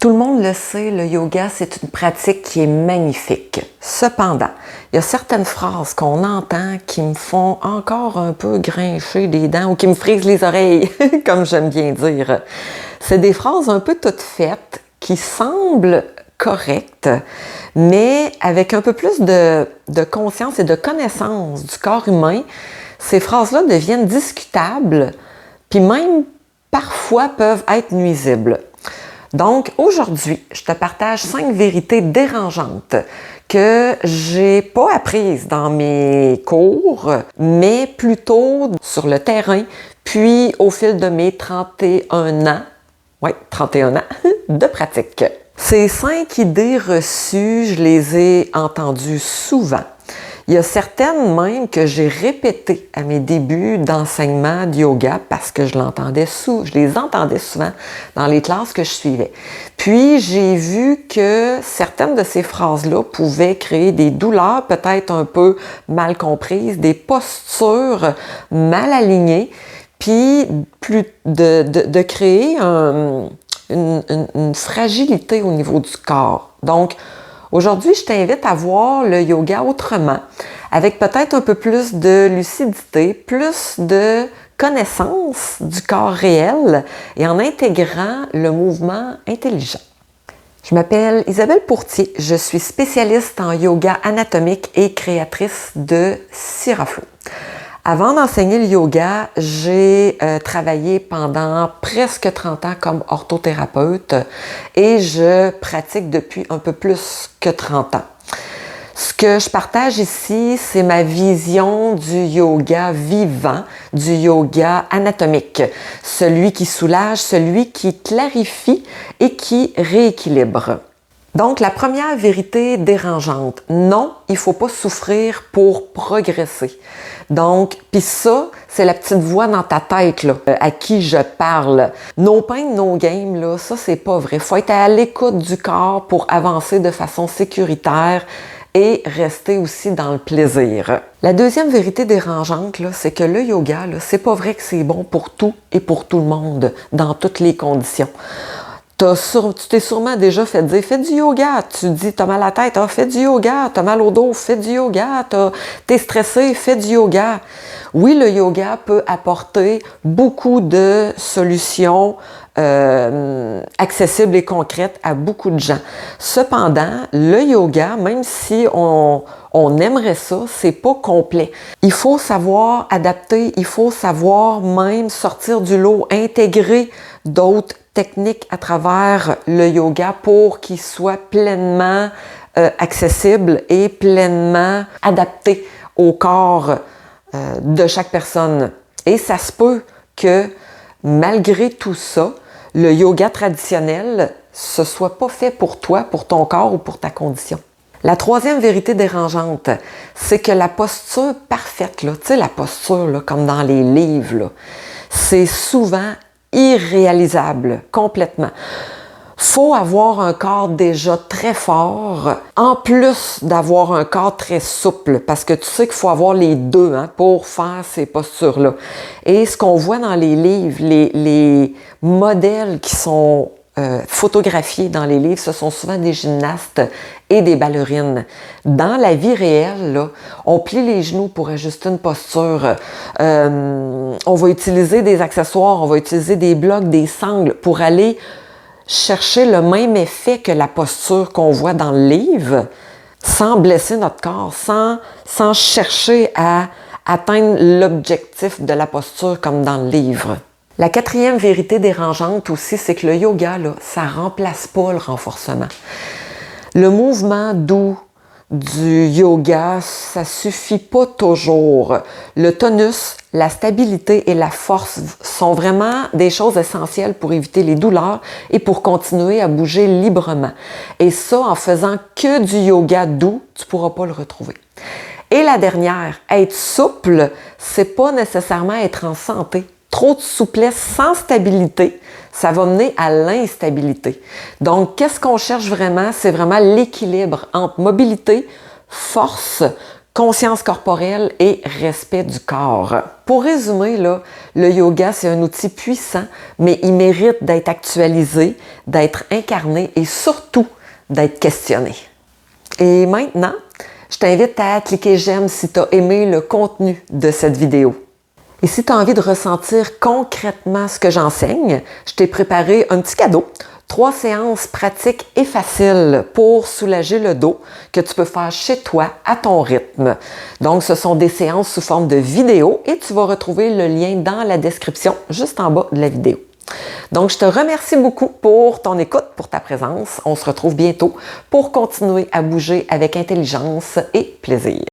Tout le monde le sait, le yoga, c'est une pratique qui est magnifique. Cependant, il y a certaines phrases qu'on entend qui me font encore un peu grincher des dents ou qui me frisent les oreilles, comme j'aime bien dire. C'est des phrases un peu toutes faites qui semblent correctes, mais avec un peu plus de conscience et de connaissance du corps humain, ces phrases-là deviennent discutables, puis même parfois peuvent être nuisibles. Donc, aujourd'hui, je te partage 5 vérités dérangeantes que j'ai pas apprises dans mes cours, mais plutôt sur le terrain, puis au fil de mes 31 ans, 31 ans de pratique. Ces 5 idées reçues, je les ai entendues souvent. Il y a certaines même que j'ai répétées à mes débuts d'enseignement de yoga parce que je les entendais souvent dans les classes que je suivais. Puis j'ai vu que certaines de ces phrases-là pouvaient créer des douleurs peut-être un peu mal comprises, des postures mal alignées, puis de créer une fragilité au niveau du corps. Donc, aujourd'hui, je t'invite à voir le yoga autrement, avec peut-être un peu plus de lucidité, plus de connaissance du corps réel et en intégrant le mouvement intelligent. Je m'appelle Isabelle Pourtier, je suis spécialiste en yoga anatomique et créatrice de Siraflow. Avant d'enseigner le yoga, j'ai travaillé pendant presque 30 ans comme orthothérapeute et je pratique depuis un peu plus que 30 ans. Ce que je partage ici, c'est ma vision du yoga vivant, du yoga anatomique, celui qui soulage, celui qui clarifie et qui rééquilibre. Donc, la première vérité dérangeante, non, il ne faut pas souffrir pour progresser. Donc, puis ça, c'est la petite voix dans ta tête là, à qui je parle. No pain, no game, là, ça, c'est pas vrai. Il faut être à l'écoute du corps pour avancer de façon sécuritaire et rester aussi dans le plaisir. La deuxième vérité dérangeante, là, c'est que le yoga, là, c'est pas vrai que c'est bon pour tout et pour tout le monde, dans toutes les conditions. Tu t'es sûrement déjà fait dire « fais du yoga ». Tu dis « t'as mal à la tête, fais du yoga ». T'as mal au dos, fais du yoga. T'es stressé, fais du yoga. Oui, le yoga peut apporter beaucoup de solutions accessibles et concrètes à beaucoup de gens. Cependant, le yoga, même si on aimerait ça, c'est pas complet. Il faut savoir adapter, il faut savoir même sortir du lot, intégrer d'autres techniques à travers le yoga pour qu'il soit pleinement accessible et pleinement adapté au corps de chaque personne. Et ça se peut que malgré tout ça, le yoga traditionnel, ce soit pas fait pour toi, pour ton corps ou pour ta condition. La troisième vérité dérangeante, c'est que la posture parfaite, là, tu sais, la posture là, comme dans les livres, là, c'est souvent irréalisable complètement. Faut avoir un corps déjà très fort, en plus d'avoir un corps très souple, parce que tu sais qu'il faut avoir les deux pour faire ces postures-là. Et ce qu'on voit dans les livres, les modèles qui sont photographiés dans les livres, ce sont souvent des gymnastes et des ballerines. Dans la vie réelle, là, on plie les genoux pour ajuster une posture. On va utiliser des accessoires, on va utiliser des blocs, des sangles pour aller chercher le même effet que la posture qu'on voit dans le livre, sans blesser notre corps, sans chercher à atteindre l'objectif de la posture comme dans le livre. La quatrième vérité dérangeante aussi, c'est que le yoga, là, ça ne remplace pas le renforcement. Le mouvement doux du yoga, ça ne suffit pas toujours. Le tonus, la stabilité et la force sont vraiment des choses essentielles pour éviter les douleurs et pour continuer à bouger librement. Et ça, en faisant que du yoga doux, tu ne pourras pas le retrouver. Et la dernière, être souple, c'est pas nécessairement être en santé. Trop de souplesse sans stabilité, ça va mener à l'instabilité. Donc, qu'est-ce qu'on cherche vraiment? C'est vraiment l'équilibre entre mobilité, force, conscience corporelle et respect du corps. Pour résumer, là, le yoga, c'est un outil puissant, mais il mérite d'être actualisé, d'être incarné et surtout d'être questionné. Et maintenant, je t'invite à cliquer j'aime si tu as aimé le contenu de cette vidéo. Et si tu as envie de ressentir concrètement ce que j'enseigne, je t'ai préparé un petit cadeau. 3 séances pratiques et faciles pour soulager le dos que tu peux faire chez toi à ton rythme. Donc, ce sont des séances sous forme de vidéo et tu vas retrouver le lien dans la description juste en bas de la vidéo. Donc, je te remercie beaucoup pour ton écoute, pour ta présence. On se retrouve bientôt pour continuer à bouger avec intelligence et plaisir.